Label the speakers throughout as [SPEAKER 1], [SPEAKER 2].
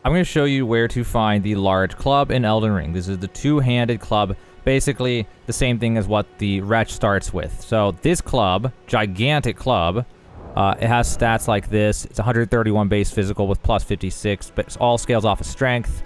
[SPEAKER 1] I'm going to show you where to find the large club in Elden Ring. This is the two-handed club, basically the same thing as what the Wretch starts with. So this club, gigantic club, it has stats like this. It's 131 base physical with plus 56, but it all scales off of strength.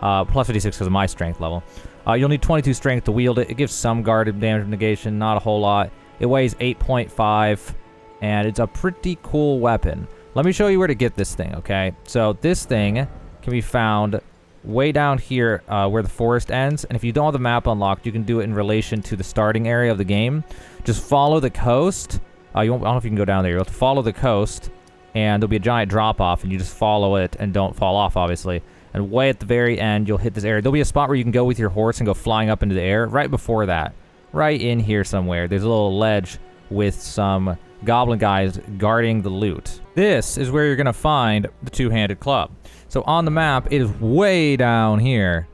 [SPEAKER 1] Plus 56 because of my strength level. You'll need 22 strength to wield it. It gives some guarded damage negation, not a whole lot. It weighs 8.5, and it's a pretty cool weapon. Let me show you where to get this thing, okay? So this thing can be found way down here where the forest ends, and if you don't have the map unlocked, you can do it in relation to the starting area of the game. Just follow the coast. I don't know if you can go down there. You'll have to follow the coast, and there'll be a giant drop-off, and you just follow it and don't fall off, obviously. And way at the very end, you'll hit this area. There'll be a spot where you can go with your horse and go flying up into the air. Right before that, right in here somewhere, there's a little ledge with some goblin guys guarding the loot. This is where you're going to find the two-handed club. So on the map, it is way down here.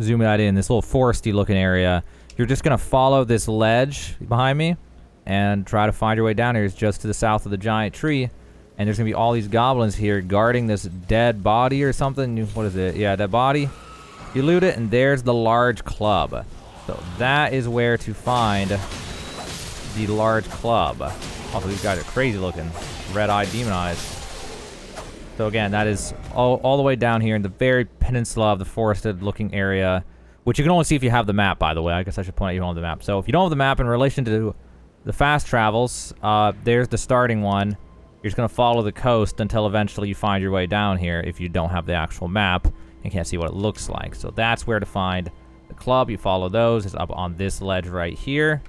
[SPEAKER 1] Zoom that in, this little foresty looking area. You're just going to follow this ledge behind me and try to find your way down here. It's just to the south of the giant tree. And there's going to be all these goblins here guarding this dead body or something. What is it? Yeah, dead body. You loot it, and there's the large club. So that is where to find the large club. Also, these guys are crazy looking. Red-eyed demon eyes. So again, that is all the way down here in the very peninsula of the forested looking area, which you can only see if you have the map, by the way. I guess I should point out you don't have the map. So if you don't have the map in relation to the fast travels, there's the starting one. You're just going to follow the coast until eventually you find your way down here if you don't have the actual map and can't see what it looks like. So that's where to find the club. You follow those. It's up on this ledge right here,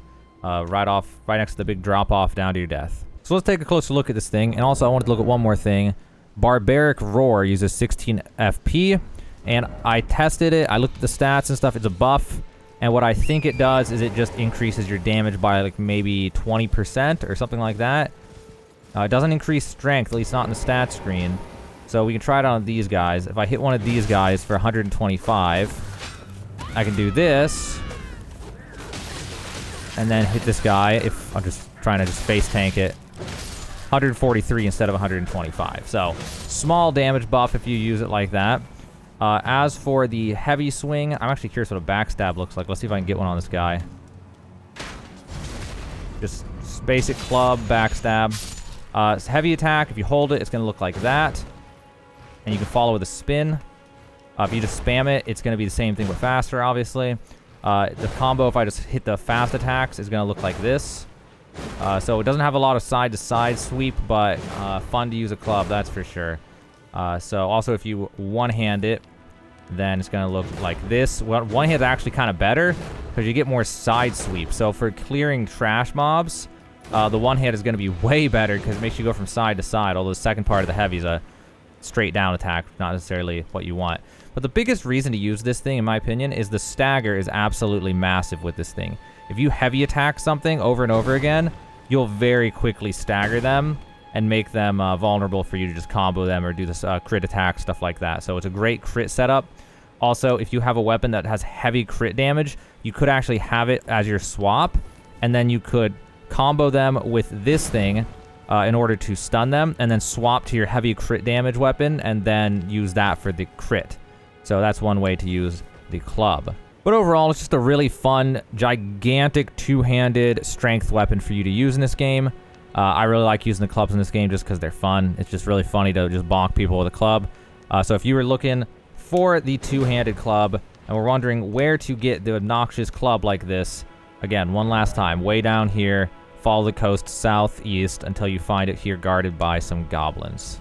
[SPEAKER 1] right next to the big drop-off down to your death. So let's take a closer look at this thing. And also I wanted to look at one more thing. Barbaric Roar uses 16 FP, and I tested it. I looked at the stats and stuff. It's a buff, and what I think it does is it just increases your damage by like maybe 20% or something like that. It doesn't increase strength, at least not in the stat screen. So we can try it on these guys. If I hit one of these guys for 125, I can do this, and then hit this guy if I'm just trying to just face tank it. 143 instead of 125. So small damage buff if you use it like that. As for the heavy swing, I'm actually curious what a backstab looks like. Let's see if I can get one on this guy. Just basic club backstab. It's heavy attack. If you hold it, it's going to look like that. And you can follow with a spin. If you just spam it, it's going to be the same thing but faster, obviously. The combo, if I just hit the fast attacks, is going to look like this. So it doesn't have a lot of side-to-side sweep, but fun to use a club, that's for sure. So also if you one-hand it, then it's going to look like this. Well, one-hand is actually kind of better because you get more side sweep. So for clearing trash mobs, the one-hand is going to be way better because it makes you go from side to side, although the second part of the heavy is a straight-down attack, not necessarily what you want. But the biggest reason to use this thing, in my opinion, is the stagger is absolutely massive with this thing. If you heavy attack something over and over again, you'll very quickly stagger them and make them vulnerable for you to just combo them or do this crit attack, stuff like that. So it's a great crit setup. Also, if you have a weapon that has heavy crit damage, you could actually have it as your swap, and then you could combo them with this thing in order to stun them, and then swap to your heavy crit damage weapon, and then use that for the crit. So that's one way to use the club. But overall, it's just a really fun, gigantic, two-handed strength weapon for you to use in this game. I really like using the clubs in this game just because they're fun. It's just really funny to just bonk people with a club. So if you were looking for the two-handed club and were wondering where to get the obnoxious club like this, again, one last time, way down here, follow the coast southeast until you find it here guarded by some goblins.